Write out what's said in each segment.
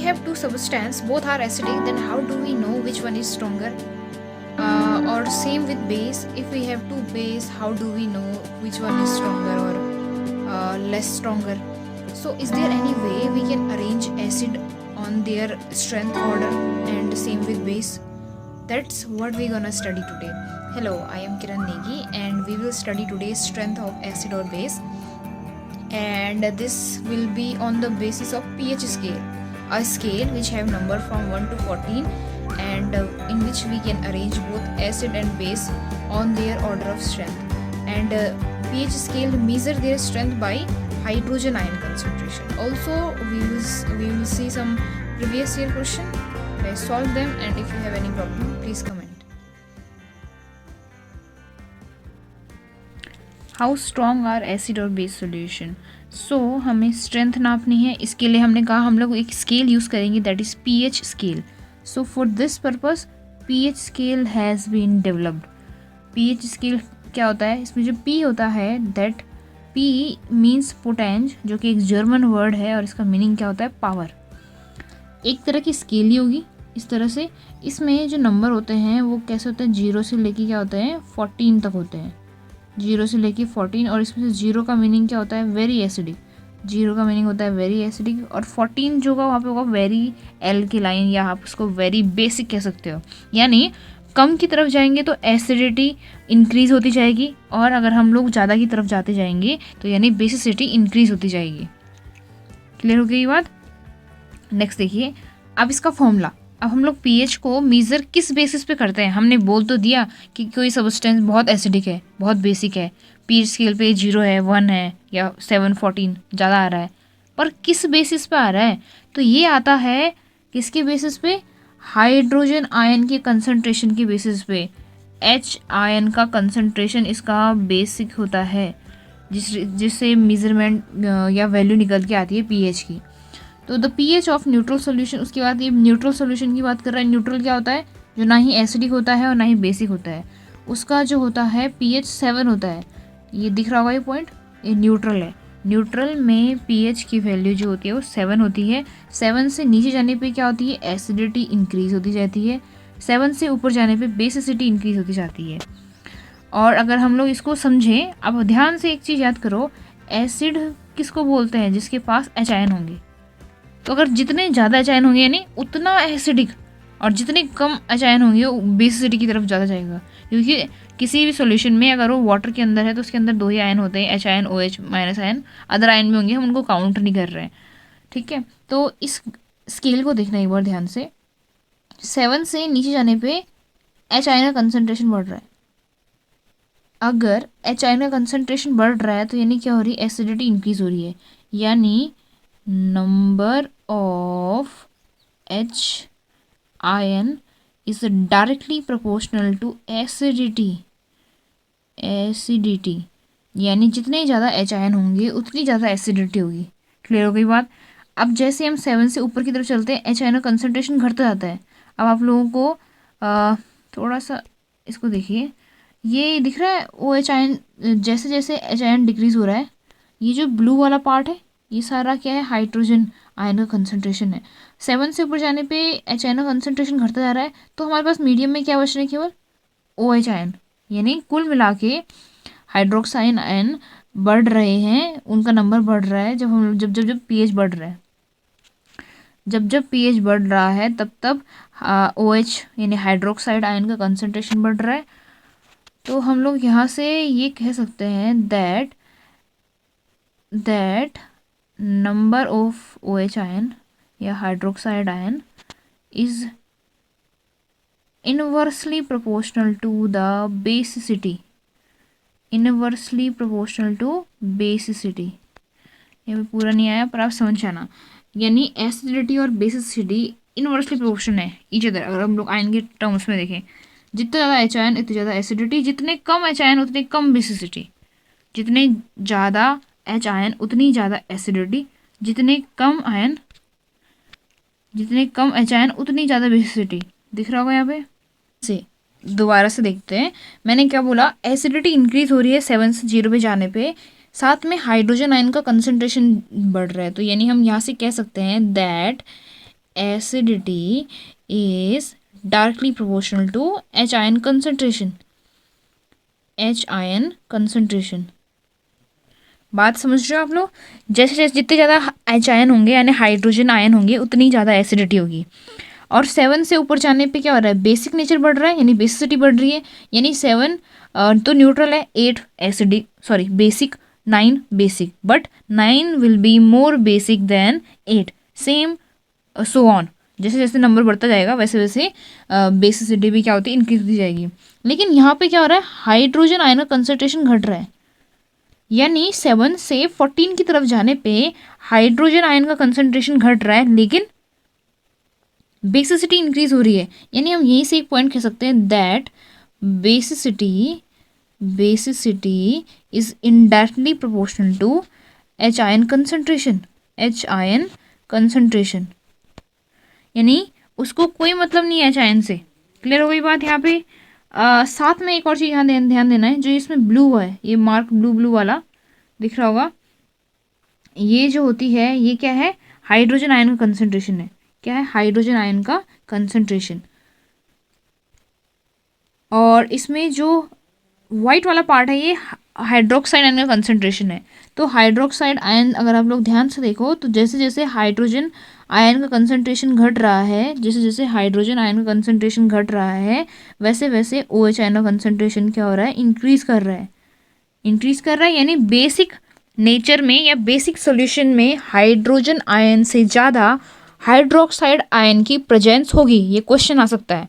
have two substances, both are acidic, then how do we know which one is stronger? Or same with base, if we have two base, how do we know which one is stronger or less stronger? So is there any way we can arrange acid on their strength order, and same with base? That's what we're gonna study today. Hello, I am Kiran Negi and we will study today's strength of acid or base, and this will be on the basis of pH scale, a scale which have number from 1 to 14, and in which we can arrange both acid and base on their order of strength. And pH scale measure their strength by hydrogen ion concentration. Also we will see some previous year question. Let's solve them, and if you have any problem please comment. How strong are acid और base solution. So हमें strength नापनी है. इसके लिए हमने कहा हम लोग एक स्केल यूज़ करेंगे, that is pH scale. So for this purpose pH scale has been developed. PH scale क्या होता है, इसमें जो पी होता है, दैट पी मीन्स पोटेंज, जो कि एक जर्मन वर्ड है और इसका मीनिंग क्या होता है, पावर. एक तरह की स्केल ही होगी इस तरह से. इसमें जो नंबर होते हैं वो कैसे होते हैं, 0 से लेके क्या होते हैं 14 तक होते हैं. 0 से लेके 14, और इसमें से 0 का मीनिंग क्या होता है, वेरी एसिडिक. 0 का मीनिंग होता है वेरी एसिडिक, और 14 जो का वहाँ पे होगा वेरी एल की लाइन, या आप उसको वेरी बेसिक कह सकते हो. यानी कम की तरफ जाएंगे तो एसिडिटी इंक्रीज़ होती जाएगी, और अगर हम लोग ज़्यादा की तरफ जाते जाएंगे तो यानी बेसिसिटी इंक्रीज़ होती जाएगी. क्लियर हो गई ये बात. नेक्स्ट देखिए अब इसका फॉर्मूला. अब हम लोग पीएच को मेज़र किस बेसिस पे करते हैं. हमने बोल तो दिया कि कोई सब्सटेंस बहुत एसिडिक है, बहुत बेसिक है, पीएच स्केल पे 0 है, 1 है, या 7, 14 ज़्यादा आ रहा है, पर किस बेसिस पे आ रहा है, तो ये आता है किसके बेसिस पे, हाइड्रोजन आयन के कंसंट्रेशन के बेसिस पे. एच आयन का कंसंट्रेशन इसका बेसिक होता है, जिससे मेज़रमेंट या वैल्यू निकल के आती है पीएच की. तो the pH of neutral solution, उसके बाद ये न्यूट्रल सॉल्यूशन की बात कर रहा है. न्यूट्रल क्या होता है, जो ना ही एसिडिक होता है और ना ही बेसिक होता है, उसका जो होता है पीएच 7 होता है. ये दिख रहा होगा ये पॉइंट, ये न्यूट्रल है. न्यूट्रल में पीएच की वैल्यू जो होती है वो 7 होती है. 7 से नीचे जाने पे क्या होती है, एसिडिटी इंक्रीज़ होती जाती है. 7 से ऊपर जाने पे बेसिसिटी इंक्रीज़ होती जाती है. और अगर हम लोग इसको समझें, अब ध्यान से एक चीज़ याद करो, एसिड किसको बोलते हैं, जिसके पास एच आयन होंगे. तो अगर जितने ज़्यादा एच आयन होंगे यानी उतना एसिडिक, और जितने कम एच आयन होंगे वो बेसिसिटी की तरफ ज़्यादा जाएगा. क्योंकि किसी भी सॉल्यूशन में अगर वो वाटर के अंदर है तो उसके अंदर 2 ही आयन होते हैं, H ion, O H minus ion. Other ion भी होंगे, हम उनको काउंट नहीं कर रहे हैं. ठीक है, तो इस स्केल को देखना एक बार ध्यान से. 7 से नीचे जाने पे एच आयन का कंसनट्रेशन बढ़ रहा है. अगर एच आयन का कंसनट्रेशन बढ़ रहा है तो यानी क्या हो रही है, एसिडिटी इंक्रीज़ हो रही है. यानी number of H ion is directly proportional to acidity. यानी जितने ज़्यादा H ion होंगे उतनी ज़्यादा एसिडिटी होगी. क्लियर हो गई बात. अब जैसे हम 7 से ऊपर की तरफ चलते हैं, H ion का कंसनट्रेशन घटता जाता है. अब आप लोगों को थोड़ा सा इसको देखिए, ये दिख रहा है ओ H ion, जैसे जैसे H ion डिक्रीज़ हो रहा है, ये जो ब्लू वाला पार्ट है ये सारा क्या है, हाइड्रोजन आयन का कंसंट्रेशन है. 7 से ऊपर जाने पे एच आयन का कंसंट्रेशन घटता जा रहा है, तो हमारे पास मीडियम में क्या बच रहे हैं, केवल ओ एच आयन. यानी कुल मिला के हाइड्रोक्साइन आयन बढ़ रहे हैं, उनका नंबर बढ़ रहा है जब पीएच बढ़ रहा है. जब पीएच बढ़ रहा है तब ओ एच यानी हाइड्रोक्साइड आयन का कंसंट्रेशन बढ़ रहा है. तो हम लोग यहाँ से ये कह सकते हैं that number of OH ion या hydroxide ion is inversely proportional to the basicity. Inversely proportional to basicity. ये भी पूरा नहीं आया पर आप समझ जाना. यानी एसिडिटी और बेसिसिटी इनवर्सली प्रोपोर्शन है ईच अदर. अगर हम लोग आयन के टर्म्स में देखें, जितना ज़्यादा एच आयन उतनी ज़्यादा एसिडिटी, जितने कम एच आयन उतनी कम बेसिसिटी. जितने ज़्यादा एच आयन उतनी ज़्यादा एसिडिटी, जितने कम एच आयन उतनी ज़्यादा बेसिसिटी. दिख रहा होगा यहाँ पे. से दोबारा से देखते हैं, मैंने क्या बोला, एसिडिटी इंक्रीज हो रही है 7 से 0 पे जाने पे, साथ में हाइड्रोजन आयन का कंसंट्रेशन बढ़ रहा है. तो यानी हम यहाँ से कह सकते हैं that acidity is directly proportional to H ion concentration. H ion concentration. बात समझ रहे हो आप लोग? जैसे जैसे जितने ज़्यादा एच आयन होंगे यानी हाइड्रोजन आयन होंगे उतनी ज़्यादा एसिडिटी होगी. और 7 से ऊपर जाने पे क्या हो रहा है, बेसिक नेचर बढ़ रहा है यानी बेसिसिटी बढ़ रही है. यानी 7 तो न्यूट्रल है, 8 acidic sorry basic, 9 basic, but 9 will be more basic than 8. Same so on, जैसे जैसे नंबर बढ़ता जाएगा वैसे वैसे बेसिसिटी भी क्या होती है, इंक्रीज होती जाएगी. लेकिन यहाँ पे क्या हो रहा है, हाइड्रोजन आयन का कंसंट्रेशन घट रहा है. यानी 7 से 14 की तरफ जाने पे हाइड्रोजन आयन का कंसंट्रेशन घट रहा है लेकिन बेसिसिटी इंक्रीज हो रही है. यानी हम यहीं से एक पॉइंट कह सकते हैं that basicity is indirectly proportional to H ion concentration. यानी उसको कोई मतलब नहीं है एच आयन से. क्लियर हो गई बात यहाँ पे? साथ में एक और चीज़ यहाँ ध्यान देना है, जो इसमें ब्लू है, ये मार्क ब्लू वाला दिख रहा होगा, ये जो होती है ये क्या है, हाइड्रोजन आयन का कंसंट्रेशन है. क्या है, हाइड्रोजन आयन का कंसंट्रेशन. और इसमें जो वाइट वाला पार्ट है ये हाइड्रोक्साइड आयन का कंसंट्रेशन है. तो हाइड्रोक्साइड आयन अगर आप लोग ध्यान से देखो तो जैसे जैसे हाइड्रोजन आयन का कंसंट्रेशन घट रहा है, जैसे जैसे हाइड्रोजन आयन का कंसंट्रेशन घट रहा है वैसे वैसे OH आयन का कंसंट्रेशन क्या हो रहा है, इंक्रीज कर रहा है. यानी बेसिक नेचर में या बेसिक सोल्यूशन में हाइड्रोजन आयन से ज़्यादा हाइड्रोक्साइड आयन की प्रेजेंस होगी. ये क्वेश्चन आ सकता है,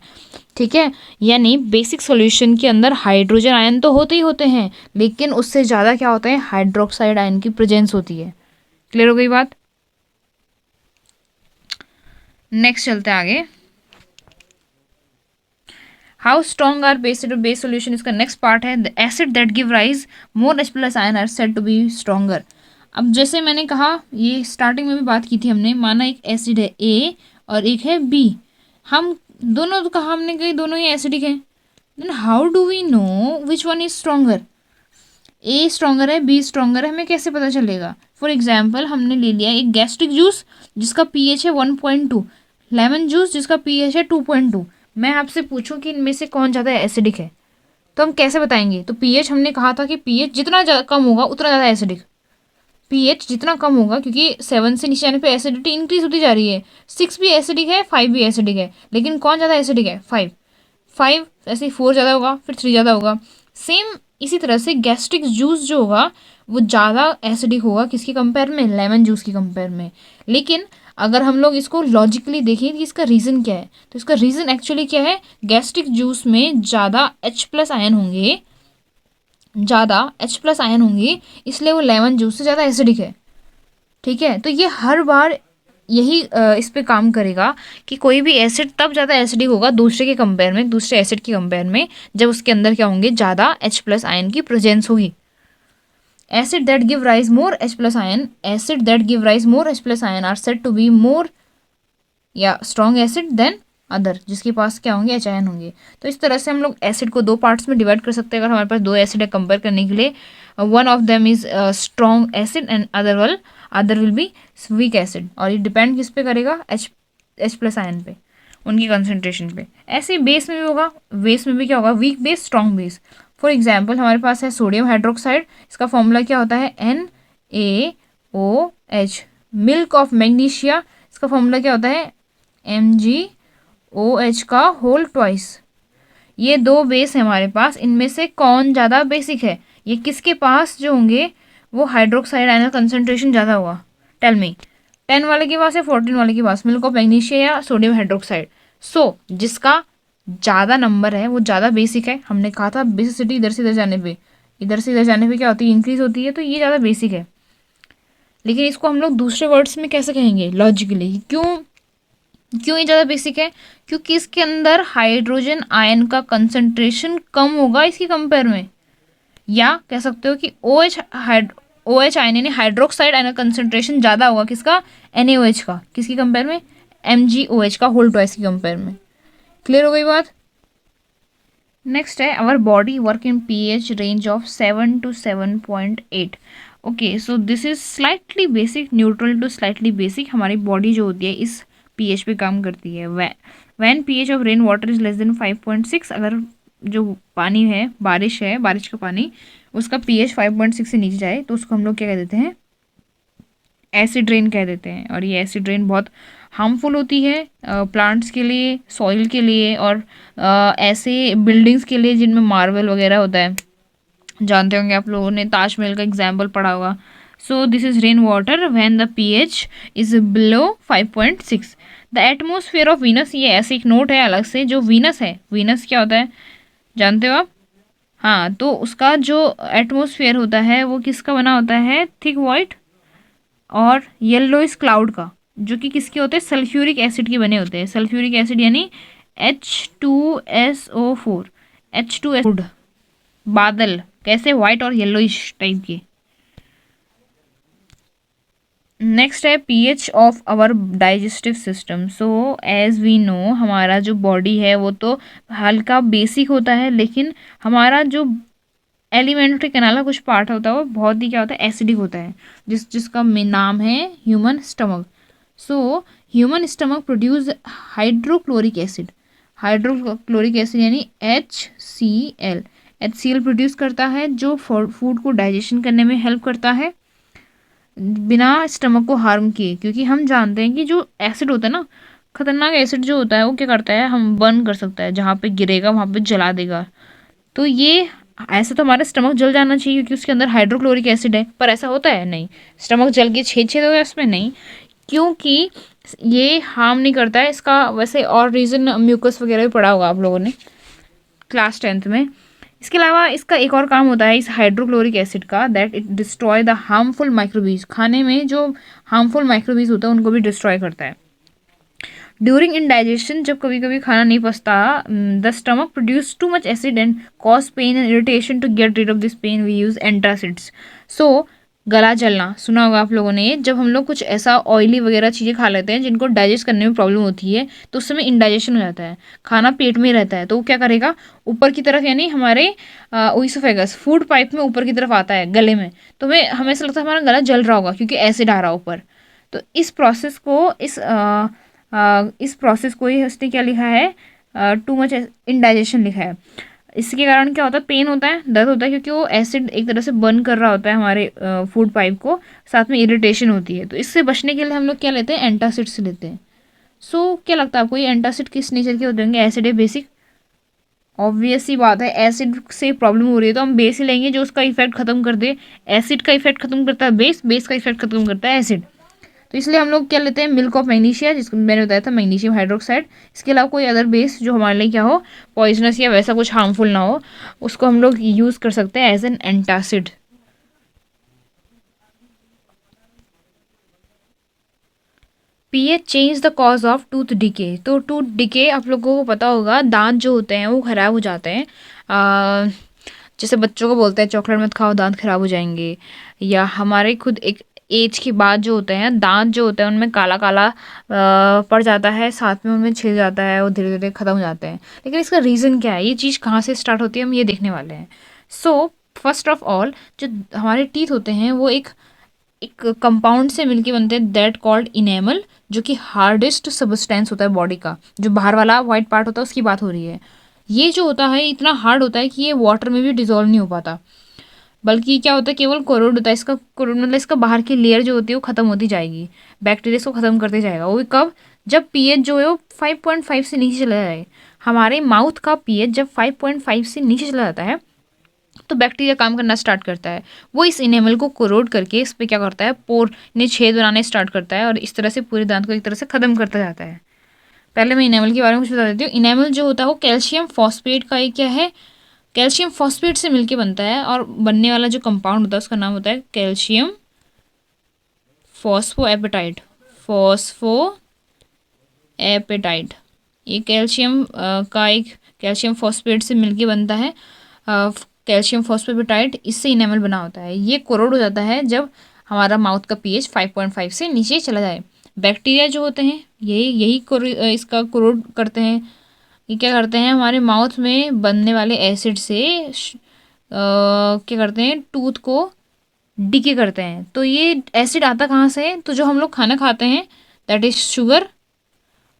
ठीक है. यानी बेसिक सॉल्यूशन के अंदर हाइड्रोजन आयन तो होते ही होते हैं लेकिन उससे ज़्यादा क्या होता है, हाइड्रोक्साइड आयन की प्रेजेंस होती है. क्लियर हो गई बात? नेक्स्ट चलते हैं आगे. How strong are base solution, इसका नेक्स्ट पार्ट है. The acid that give rise more H+ ion are said to be stronger. अब जैसे मैंने कहा, ये स्टार्टिंग में भी बात की थी हमने, माना एक एसिड है A और एक है B. हम दोनों तो कहा हमने कि दोनों ही एसिडिक हैं. Then how do we know which one is stronger? A stronger है, B स्ट्रॉन्गर है, हमें कैसे पता चलेगा? फॉर एग्जाम्पल हमने ले लिया एक गैस्ट्रिक जूस जिसका pH है 1.2, लेमन जूस जिसका pH है 2.2. मैं आपसे पूछूं कि इनमें से कौन ज़्यादा एसिडिक है तो हम कैसे बताएंगे? तो pH हमने कहा था कि pH जितना कम होगा उतना ज़्यादा एसिडिक. pH जितना कम होगा, क्योंकि 7 से नीचे आने पे एसिडिटी इंक्रीज होती जा रही है. 6 भी एसिडिक है, 5 भी एसिडिक है, लेकिन कौन ज़्यादा एसिडिक है? 5 ऐसे ही 4 ज़्यादा होगा, फिर 3 ज़्यादा होगा. सेम इसी तरह से गैस्ट्रिक जूस जो होगा वो ज़्यादा एसिडिक होगा किसके कंपेयर में? लेमन जूस की कंपेयर में. लेकिन अगर हम लोग इसको लॉजिकली देखें कि इसका रीज़न क्या है, तो इसका रीज़न एक्चुअली क्या है, गैस्ट्रिक जूस में ज़्यादा H+ आयन होंगे, इसलिए वो लेमन जूस से ज़्यादा एसिडिक है. ठीक है, तो ये हर बार यही इस पे काम करेगा कि कोई भी एसिड तब ज़्यादा एसिडिक होगा दूसरे एसिड के कंपेयर में जब उसके अंदर क्या होंगे, ज़्यादा H+ आयन की प्रेजेंस होगी. Acid that give rise more H+ ion are said to be more या स्ट्रॉन्ग एसिड देन अदर, जिसके पास क्या होंगे, H आयन होंगे. तो इस तरह से हम लोग एसिड को 2 पार्ट्स में डिवाइड कर सकते हैं. अगर हमारे पास 2 एसिड है कंपेयर करने के लिए, one of them is strong acid and other will be weak acid. और ये डिपेंड किस पे करेगा, H+ आयन पे, उनकी कंसंट्रेशन पे. ऐसे बेस में भी होगा, बेस में भी क्या होगा, weak base strong base. For example हमारे पास है सोडियम हाइड्रोक्साइड, इसका फॉर्मूला क्या होता है, NaOH. मिल्क ऑफ मैग्नीशिया, इसका फॉर्मूला क्या होता है, MgOH का होल ट्वाइस. ये 2 बेस है हमारे पास, इनमें से कौन ज़्यादा बेसिक है? ये किसके पास जो होंगे वो हाइड्रोक्साइड आयन का कंसंट्रेशन ज़्यादा होगा? टेल मी, 10 वाले के पास या 14 वाले के पास, मिल्क ऑफ मैग्नीशिया या सोडियम हाइड्रोक्साइड? सो जिसका ज़्यादा नंबर है वो ज़्यादा बेसिक है. हमने कहा था बेसिसिटी इधर से इधर जाने पे क्या होती है, इंक्रीज होती है, तो ये ज़्यादा बेसिक है. लेकिन इसको हम लोग दूसरे वर्ड्स में कैसे कहेंगे, लॉजिकली, क्यों ये ज़्यादा बेसिक है? क्योंकि इसके अंदर हाइड्रोजन आयन का कंसंट्रेशन कम होगा इसकी कंपेयर में. या कह सकते हो कि OH आयन यानी हाइड्रोक्साइड आयन का कंसंट्रेशन ज़्यादा होगा किसका, NaOH का, किसकी कंपेयर में, MgOH का होल ट्वाइस की कंपेयर में. क्लियर हो गई बात? नेक्स्ट है, our body work in pH range of 7 to 7.8. Okay, so this is slightly basic, neutral to slightly basic. हमारी बॉडी जो होती है इस पीएच पे काम करती है। When pH of rain water is less than 5.6, अगर जो पानी है, बारिश है, बारिश का पानी, उसका पीएच 5.6 से नीचे जाए तो उसको हम लोग क्या कह देते हैं, एसिड रेन कह देते हैं। और ये एसिड रेन बहुत हार्मफुल होती है प्लांट्स के लिए, सॉइल के लिए, और ऐसे बिल्डिंग्स के लिए जिनमें मार्बल वगैरह होता है। जानते होंगे आप लोगों ने ताजमहल का एग्जाम्पल पढ़ा होगा। So this is rain water when the pH is below 5.6। The atmosphere of Venus, ये ऐसे एक नोट है अलग से, जो वीनस है, वीनस क्या होता है जानते हो आप? हाँ, तो उसका जो एटमोसफियर होता है वो किसका बना होता है, थिक वाइट और येलोइश क्लाउड का, जो कि किसके होते हैं, सल्फ्यूरिक एसिड के बने होते हैं। सल्फ्यूरिक एसिड यानी H2SO4, H2S, बादल कैसे, वाइट और येलोइश टाइप के। नेक्स्ट है pH of our digestive system. So as we know, हमारा जो बॉडी है वो तो हल्का बेसिक होता है, लेकिन हमारा जो एलिमेंट्री कैनाल का कुछ पार्ट होता है वो बहुत ही क्या होता है, एसिडिक होता है, जिसका नाम है human stomach. So human stomach produce hydrochloric acid, hydrochloric acid यानी HCl, HCl प्रोड्यूस करता है, जो फूड को डाइजेशन करने में हेल्प करता है बिना स्टमक को हार्म किए। क्योंकि हम जानते हैं कि जो एसिड होता है ना, खतरनाक एसिड जो होता है वो क्या करता है, हम बर्न कर सकता है, जहाँ पे गिरेगा वहाँ पे जला देगा। तो ये ऐसा तो हमारा स्टमक जल जाना चाहिए क्योंकि उसके अंदर हाइड्रोक्लोरिक एसिड है, पर ऐसा होता है नहीं, स्टमक जल के छेद छेद हो गया उसमें, नहीं, क्योंकि ये हार्म नहीं करता है। इसका वैसे और रीज़न म्यूकस वगैरह भी पढ़ा होगा आप लोगों ने क्लास 10th में। इसके अलावा इसका एक और काम होता है इस हाइड्रोक्लोरिक एसिड का, that it destroy the harmful microbes, खाने में जो हार्मफुल माइक्रोबीज होता है उनको भी डिस्ट्रॉय करता है। ड्यूरिंग इंडाइजेशन, जब कभी कभी खाना नहीं पचता, the stomach produce too much acid and cause pain and irritation. To get rid of this pain we use antacids. So गला जलना सुना होगा आप लोगों ने, जब हम लोग कुछ ऐसा ऑयली वगैरह चीज़ें खा लेते हैं जिनको डाइजेस्ट करने में प्रॉब्लम होती है, तो उस समय इंडाइजेशन हो जाता है, खाना पेट में रहता है, तो वो क्या करेगा, ऊपर की तरफ, यानी हमारे ओइसोफेगस, फूड पाइप में ऊपर की तरफ आता है गले में, तो हमें ऐसा लगता है हमारा गला जल रहा होगा क्योंकि एसिड आ रहा है ऊपर। तो इस प्रोसेस को ही उसने क्या लिखा है, टू मच इंडाइजेशन लिखा है। इसके कारण क्या होता है, पेन होता है, दर्द होता है, क्योंकि वो एसिड एक तरह से बर्न कर रहा होता है हमारे फूड पाइप को, साथ में इरिटेशन होती है। तो इससे बचने के लिए हम लोग क्या लेते हैं, एंटासिड्स लेते हैं। सो क्या लगता है आपको, ये एंटासिड किस नेचर के होते होंगे, एसिड है, बेसिक? ऑब्वियस सी बात है, एसिड से प्रॉब्लम हो रही है तो हम बेस ही लेंगे जो उसका इफेक्ट खत्म कर दे। एसिड का इफेक्ट खत्म करता है बेस, बेस का इफेक्ट खत्म करता है एसिड। तो इसलिए हम लोग क्या लेते हैं, मिल्क ऑफ मैग्नीशिया, जिसको मैंने बताया था, मैग्नीशियम हाइड्रोक्साइड। इसके अलावा कोई अदर बेस जो हमारे लिए क्या हो, पॉइजनस या वैसा कुछ हार्मफुल ना हो, उसको हम लोग यूज़ कर सकते हैं as an antacid. PH change the cause of tooth decay. तो टूथ डिके आप लोगों को पता होगा, दांत जो होते हैं वो खराब हो जाते हैं। जैसे बच्चों को बोलते हैं चॉकलेट मत खाओ दांत खराब हो जाएंगे, या हमारे खुद एक एज के बाद जो होते हैं दांत जो होते हैं उनमें काला काला पड़ जाता है, साथ में उनमें छिल जाता है, वो धीरे धीरे ख़त्म हो जाते हैं। लेकिन इसका रीज़न क्या है, ये चीज़ कहाँ से स्टार्ट होती है, हम ये देखने वाले हैं। सो फर्स्ट ऑफ ऑल, जो हमारे टीथ होते हैं वो एक कंपाउंड से मिलके बनते हैं, दैट कॉल्ड इनेमल, जो कि हार्डेस्ट सब्सटेंस होता है बॉडी का। जो बाहर वाला वाइट पार्ट होता है उसकी बात हो रही है। ये जो होता है इतना हार्ड होता है कि ये वाटर में भी डिजोल्व नहीं हो पाता, बल्कि क्या होता है, केवल कोरोड होता है इसका। कोरोड मतलब इसका बाहर की लेयर जो होती है वो खत्म होती जाएगी, बैक्टीरिया को खत्म करते जाएगा। वो कब, जब पीएच जो है वो 5.5 से नीचे चला जाए। हमारे माउथ का पीएच जब 5.5 से नीचे चला जाता है तो बैक्टीरिया काम करना स्टार्ट करता है। वो इस इनेमल को कोरोड करके इस पर क्या करता है, पोर ने छेद बनाने स्टार्ट करता है, और इस तरह से पूरे दांत को एक तरह से ख़त्म करता जाता है। पहले मैं इनेमल के बारे में कुछ बता देती हूँ। इनेमल जो होता है वो कैल्शियम फॉस्फेट का एक क्या है, कैल्शियम फॉस्फेट से मिलके बनता है, और बनने वाला जो कंपाउंड होता है उसका नाम होता है कैल्शियम फॉस्फोएपेटाइट, फॉस्फोएपेटाइट। ये कैल्शियम का एक कैल्शियम फॉस्फेट से मिलके बनता है, कैल्शियम फॉस्फोएपेटाइट, इससे इनेमल बना होता है। ये कोरोड हो जाता है जब हमारा माउथ का पीएच 5.5 से नीचे चला जाए। बैक्टीरिया जो होते हैं इसका कोरोड करते हैं। ये क्या करते हैं, हमारे माउथ में बनने वाले एसिड से क्या करते हैं, टूथ को डिके करते हैं। तो ये एसिड आता कहाँ से है, तो जो हम लोग खाना खाते हैं दैट इज शुगर,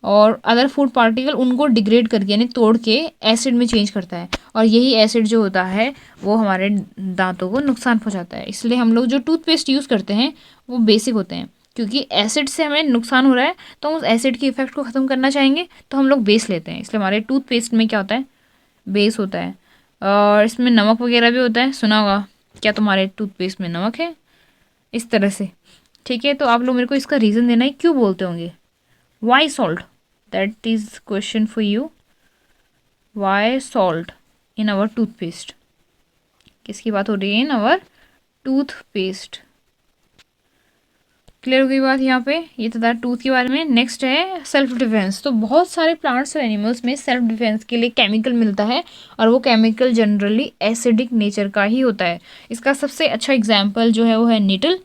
और अदर फूड पार्टिकल उनको डिग्रेड करके यानी तोड़ के एसिड में चेंज करता है, और यही एसिड जो होता है वो हमारे दांतों को नुकसान पहुंचाता है। इसलिए हम लोग जो टूथपेस्ट यूज़ करते हैं वो बेसिक होते हैं, क्योंकि एसिड से हमें नुकसान हो रहा है तो हम उस एसिड के इफेक्ट को ख़त्म करना चाहेंगे तो हम लोग बेस लेते हैं। इसलिए हमारे टूथपेस्ट में क्या होता है, बेस होता है। और इसमें नमक वगैरह भी होता है, सुना होगा। क्या तुम्हारे टूथपेस्ट में नमक है? इस तरह से, ठीक है। तो आप लोग मेरे को इसका रीज़न देना है क्यों बोलते होंगे, why salt, that is question for you. Why salt in our toothpaste, किसकी बात हो रही है? इन आवर टूथपेस्ट। क्लियर हो गई बात यहाँ पे? ये तो था टूथ के बारे में। नेक्स्ट है सेल्फ डिफेंस। तो बहुत सारे प्लांट्स और एनिमल्स में सेल्फ डिफेंस के लिए केमिकल मिलता है, और वो केमिकल जनरली एसिडिक नेचर का ही होता है। इसका सबसे अच्छा एग्जाम्पल जो है वो है नीटल।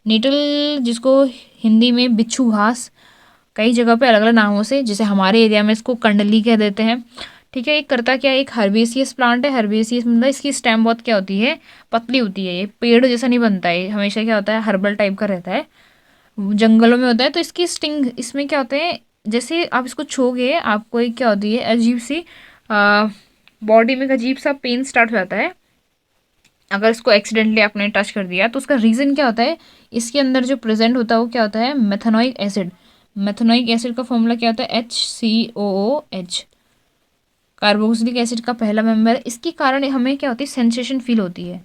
नीटल जिसको हिंदी में बिच्छू घास, कई जगह पे अलग अलग नामों से, जैसे हमारे एरिया में इसको कंडली कह देते हैं, ठीक है। ये करता क्या है, एक हर्बेसियस प्लांट है। हर्बेसियस मतलब इसकी स्टेम बहुत क्या होती है, पतली होती है। ये पेड़ जैसा नहीं बनता है, हमेशा क्या होता है, हर्बल टाइप का रहता है, जंगलों में होता है। तो इसकी स्टिंग, इसमें क्या होते हैं, जैसे आप इसको छोगे आपको एक क्या होती है, अजीब सी बॉडी में एक अजीब सा पेन स्टार्ट हो जाता है अगर इसको एक्सीडेंटली आपने टच कर दिया। तो उसका रीज़न क्या होता है, इसके अंदर जो प्रेजेंट होता है वो क्या होता है, मेथनोइक एसिड। मेथनोइक एसिड का फॉर्मूला क्या होता है, HCOOH, कार्बोक्सिलिक एसिड का पहला मेंबर। इसके कारण हमें क्या होती है, सेंसेशन फील होती है।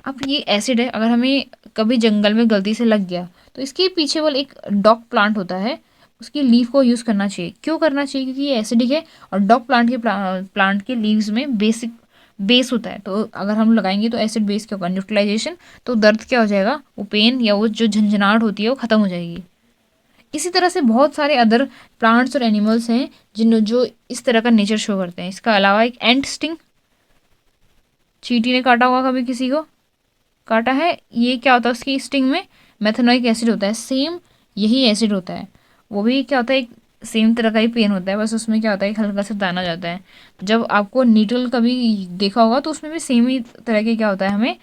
अब ये एसिड है, अगर हमें कभी जंगल में गलती से लग गया तो इसके पीछे वाला एक डॉग प्लांट होता है, उसकी लीफ को यूज़ करना चाहिए। क्यों करना चाहिए? क्योंकि ये एसिडिक है, और डॉग प्लांट के लीव्स में बेसिक बेस होता है। तो अगर हम लगाएंगे तो एसिड बेस क्या होगा, न्यूट्रलाइजेशन। तो दर्द क्या हो जाएगा, वो पेन या वो जो झंझनाहट होती है वो ख़त्म हो जाएगी। इसी तरह से बहुत सारे अदर प्लांट्स और एनिमल्स हैं जो इस तरह का नेचर शो करते हैं। इसका अलावा एक एंट स्टिंग, चींटी ने काटा होगा कभी किसी को, काटा है, ये क्या होता है, उसकी स्टिंग में मेथनोइक एसिड होता है। सेम यही एसिड होता है, वो भी क्या होता है, एक सेम तरह का ही पेन होता है, बस उसमें क्या होता है, एक हल्का सा दाना जाता है। जब आपको नीडल कभी देखा होगा तो उसमें भी सेम ही तरह के क्या होता है, हमें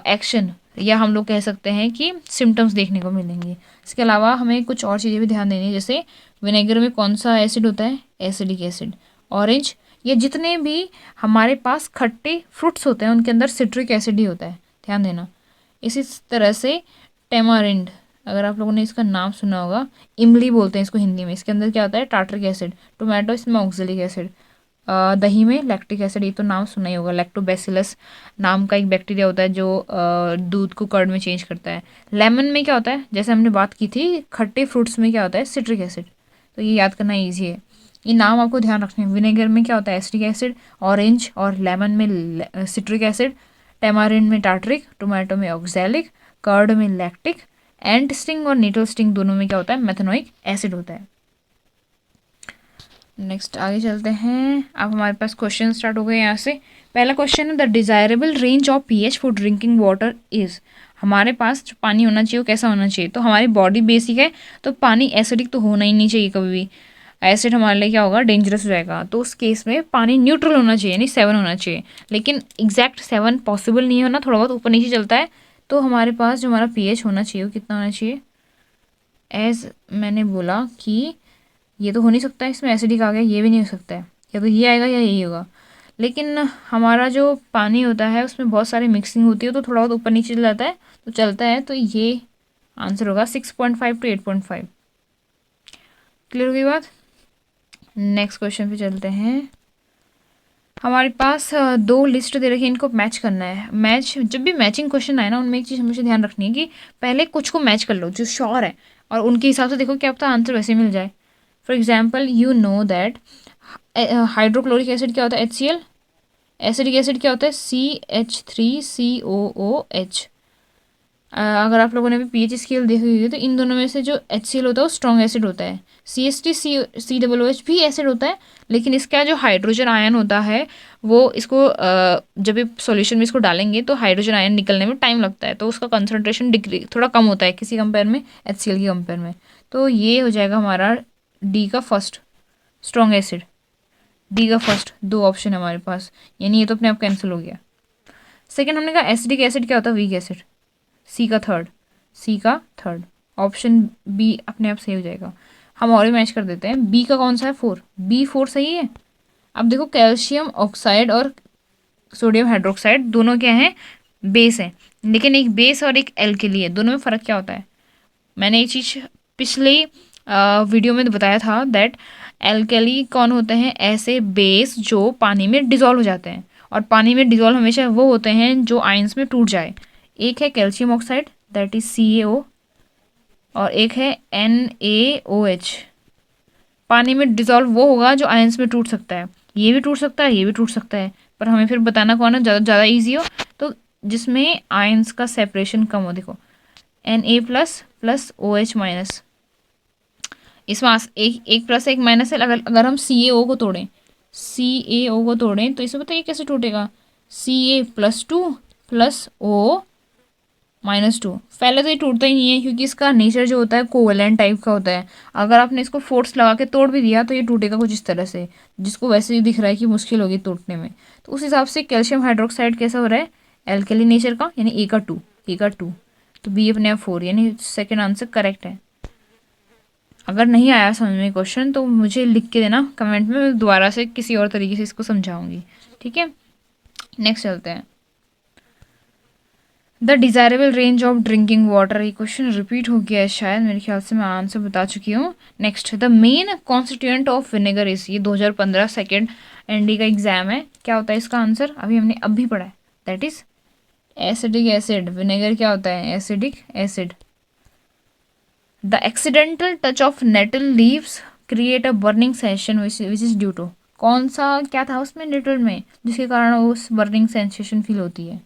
एक्शन या हम लोग कह सकते हैं कि सिम्टम्स देखने को मिलेंगे। इसके अलावा हमें कुछ और चीज़ें भी ध्यान देनी है, जैसे विनेगर में कौन सा एसिड होता है, एसिडिक एसिड। ऑरेंज, ये जितने भी हमारे पास खट्टे फ्रूट्स होते हैं उनके अंदर सिट्रिक एसिड ही होता है, ध्यान देना। इसी तरह से टेमारिंड, अगर आप लोगों ने इसका नाम सुना होगा, इमली बोलते हैं इसको हिंदी में, इसके अंदर क्या होता है, टार्टरिक एसिड। टोमेटो, इसमें ऑक्जेलिक एसिड। दही में लैक्टिक एसिड, ये तो नाम सुना ही होगा। लैक्टोबैसिलस नाम का एक बैक्टीरिया होता है जो दूध को कर्ड में चेंज करता है। लेमन में क्या होता है, जैसे हमने बात की थी खट्टे फ्रूट्स में क्या होता है, सिट्रिक एसिड। तो ये याद करना ईजी है, ये नाम आपको ध्यान रखने हैं। विनेगर में क्या होता है, एसिडिक एसिड। ऑरेंज और लेमन में सिट्रिक एसिड। टेमारिंड में टार्टरिक। टोमेटो में ऑक्जेलिक। कर्ड में लैक्टिक। एंट स्टिंग और नीटल स्टिंग दोनों में क्या होता है, मेथनोइक एसिड होता है। नेक्स्ट आगे चलते हैं। अब हमारे पास क्वेश्चन स्टार्ट हो गए यहाँ से। पहला क्वेश्चन है, the desirable range of pH for drinking water is. हमारे पास जो पानी होना चाहिए वो कैसा होना चाहिए, तो हमारी बॉडी बेसिक है तो पानी एसिडिक तो होना ही नहीं चाहिए कभी भी। एसिड हमारे लिए क्या होगा, डेंजरस हो जाएगा। तो उस केस में पानी न्यूट्रल होना चाहिए, यानी 7 होना चाहिए। लेकिन एग्जैक्ट 7 पॉसिबल नहीं होना, थोड़ा बहुत ऊपर नीचे चलता है। तो हमारे पास जो हमारा पीएच होना चाहिए वो कितना होना चाहिए, एज मैंने बोला कि ये तो हो नहीं सकता है, इसमें एसिडिक आ गया, ये भी नहीं हो सकता है, या तो ये आएगा या यही होगा। लेकिन हमारा जो पानी होता है उसमें बहुत सारी मिक्सिंग होती है तो थोड़ा बहुत ऊपर नीचे चल जाता है, तो चलता है। तो ये आंसर होगा 6.5 to 8.5। क्लियर हो गई बात? नेक्स्ट क्वेश्चन पे चलते हैं। हमारे पास दो लिस्ट दे रखी है, इनको मैच करना है। मैच, जब भी मैचिंग क्वेश्चन आए ना उनमें एक चीज़ हमेशा ध्यान रखनी है कि पहले कुछ को मैच कर लो जो श्योर है, और उनके हिसाब से देखो क्या पता आंसर वैसे मिल जाए। For example, you know that hydrochloric acid क्या होता है, HCl। एसिडिक एसिड क्या होता है, CH3COOH। अगर आप लोगों ने भी पीएच स्केल देखी हुई है तो इन दोनों में से जो HCl होता है वो स्ट्रॉन्ग एसिड होता है। CH3COOH भी एसिड होता है, लेकिन इसका जो हाइड्रोजन आयन होता है वो इसको जब ये सॉल्यूशन में इसको डालेंगे तो हाइड्रोजन आयन निकलने में टाइम लगता है, तो उसका कंसनट्रेशन डिग्री थोड़ा कम होता है किसी कंपेयर में, HCl की कंपेयर में। तो ये हो जाएगा हमारा डी का फर्स्ट स्ट्रॉन्ग एसिड। डी का फर्स्ट, दो ऑप्शन है हमारे पास, यानी ये तो अपने आप कैंसिल हो गया। सेकेंड हमने कहा एसिडिक एसिड क्या होता है, वीक एसिड। सी का थर्ड, ऑप्शन बी अपने आप सही हो जाएगा। हम और ही मैच कर देते हैं। बी का कौन सा है 4, B4 सही है। अब देखो कैल्शियम ऑक्साइड और सोडियम हाइड्रोक्साइड दोनों क्या हैं, बेस है, लेकिन एक बेस और एक एल्केली है, दोनों में फ़र्क क्या होता है। मैंने ये चीज़ पिछले वीडियो में बताया था दैट एल्केली कौन होते हैं, ऐसे बेस जो पानी में डिज़ोल्व हो जाते हैं, और पानी में डिज़ोल्व हमेशा वो होते हैं जो आयंस में टूट जाए। एक है calcium oxide that is CaO, और एक है NaOH। पानी में डिज़ोल्व वो होगा जो आयंस में टूट सकता है, ये भी टूट सकता है, ये भी टूट सकता है, पर हमें फिर बताना कौन है ज़्यादा ईजी हो, तो जिसमें आयंस का सेपरेशन कम हो। देखो Na++ OH माइनस, इसमें एक प्लस एक माइनस है। अगर हम CaO को तोड़ें, CaO को तोड़ें तो इसे बताइए कैसे टूटेगा, Ca+2 + O-2। पहले तो ये टूटता ही नहीं है क्योंकि इसका नेचर जो होता है कोवेलेंट टाइप का होता है। अगर आपने इसको फोर्स लगा के तोड़ भी दिया तो ये टूटेगा कुछ इस तरह से, जिसको वैसे ही दिख रहा है कि मुश्किल होगी टूटने में। तो उस हिसाब से कैल्शियम हाइड्रोक्साइड कैसा हो रहा है, एल्कली नेचर का, यानी A का 2, तो B अपने आप 4, यानी सेकेंड आंसर करेक्ट है। अगर नहीं आया समझ में क्वेश्चन तो मुझे लिख के देना कमेंट में, मैं दोबारा से किसी और तरीके से इसको समझाऊंगी, ठीक है। नेक्स्ट चलते हैं। The desirable range of drinking water, ये क्वेश्चन रिपीट हो गया है शायद, मेरे ख्याल से मैं आंसर बता चुकी हूँ। Next, the main constituent of vinegar is, ये 2015 सेकेंड ND का एग्जाम है, क्या होता है इसका आंसर, हमने अभी पढ़ा है, that is acidic acid. Vinegar क्या होता है, acidic acid. The accidental touch of nettle leaves create a burning sensation which is due to, कौन सा क्या था उसमें नेटल में जिसके कारण उस बर्निंग सेंसेशन फील होती है।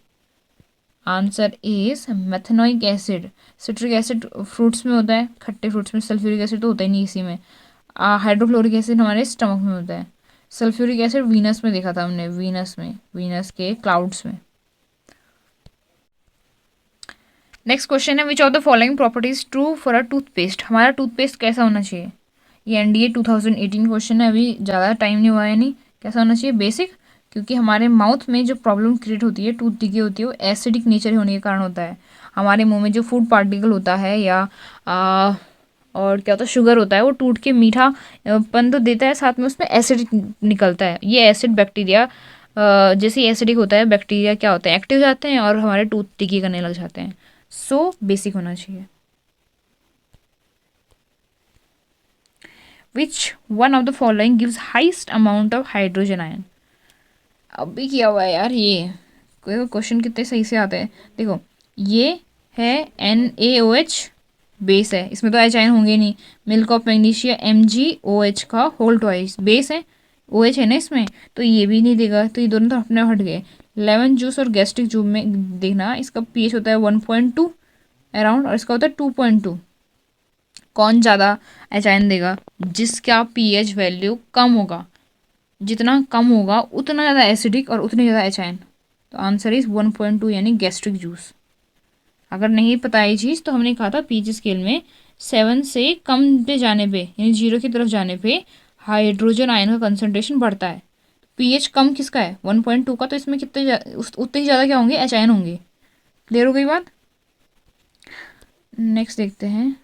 Answer is methanoic acid. Citric acid fruits में होता है, खट्टे फ्रूट्स में। सल्फ्यूरिक एसिड तो होता ही नहीं इसी में। हाइड्रोक्लोरिक एसिड हमारे स्टमक में होता है। सल्फ्यूरिक एसिड वीनस में देखा था हमने, वीनस के क्लाउड्स में। नेक्स्ट क्वेश्चन है, which of the following properties true for a toothpaste, हमारा टूथपेस्ट कैसा होना चाहिए। ये NDA 2018 क्वेश्चन है, अभी ज़्यादा टाइम नहीं हुआ है, नहीं कैसा होना चाहिए, बेसिक, क्योंकि हमारे माउथ में जो प्रॉब्लम क्रिएट होती है, टूथ डिके होती है, वो एसिडिक नेचर होने के कारण होता है। हमारे मुंह में जो फूड पार्टिकल होता है या और क्या होता है, शुगर होता है, वो टूट के मीठा पन तो देता है, साथ में उसमें एसिड निकलता है। ये एसिड बैक्टीरिया जैसे एसिडिक होता है, बैक्टीरिया क्या होता है, एक्टिव हो जाते हैं और हमारे टूथ डिके करने लग जाते हैं। सो बेसिक होना चाहिए। Which one of the following gives highest amount of hydrogen ion, अभी किया हुआ है यार, ये क्वेश्चन कितने सही से आते हैं। देखो ये है NaOH बेस है, इसमें तो H आयन होंगे नहीं। मिल्क ऑफ मैग्नीशिया MgOH का होल ट्वाइस बेस है, OH है ना इसमें, तो ये भी नहीं देगा, तो ये दोनों तो अपने हट गए। लेमन जूस और गैस्ट्रिक जूस में देखना, इसका pH होता है 1.2 अराउंड, और इसका होता है 2.2। कौन ज़्यादा H आयन देगा, जिसका pH वैल्यू कम होगा, जितना कम होगा उतना ज़्यादा एसिडिक और उतनी ज़्यादा H आयन। तो आंसर इज 1.2 यानी गैस्ट्रिक जूस। अगर नहीं पता ये चीज़ तो हमने कहा था pH स्केल में 7 से कम पे जाने पे, यानी 0 की तरफ जाने पे हाइड्रोजन आयन का कंसनट्रेशन बढ़ता है। pH कम किसका है, 1.2 का, तो इसमें कितने उतने ही ज़्यादा क्या होंगे, H आयन होंगे। क्लियर हो गई बात। नेक्स्ट देखते हैं,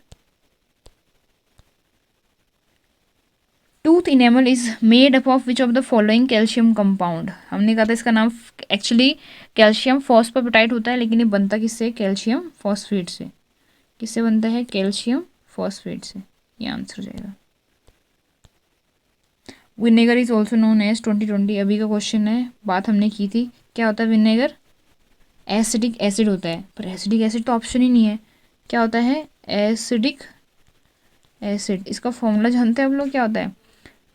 tooth enamel is made up of which of the following calcium compound, हमने कहा था इसका नाम एक्चुअली कैल्शियम फॉस्फोपेटाइट होता है, लेकिन ये बनता किससे, कैल्शियम फॉस्फेट से। किससे बनता है, कैल्शियम फॉस्फेट से, ये आंसर हो जाएगा। Vinegar is also known as 2020, अभी का क्वेश्चन है, बात हमने की थी, क्या होता है विनेगर, एसिडिक एसिड होता है, पर एसिडिक एसिड तो ऑप्शन ही नहीं है। क्या होता है, एसिडिक एसिड, इसका फॉर्मूला जानते हैं आप लोग, क्या होता है,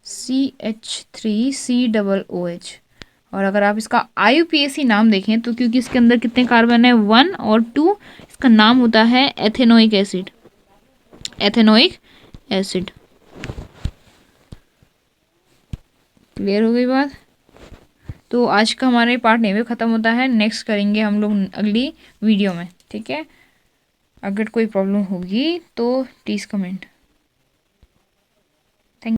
CH3COOH। और अगर आप इसका IUPAC नाम देखें तो क्योंकि इसके अंदर कितने कार्बन है, 1 और 2, इसका नाम होता है ethanoic acid, ethanoic acid. Clear हो गई बात। तो आज का हमारा पार्ट नहीं भी ख़त्म होता है, नेक्स्ट करेंगे हम लोग अगली वीडियो में, ठीक है। अगर कोई प्रॉब्लम होगी तो प्लीज़ कमेंट।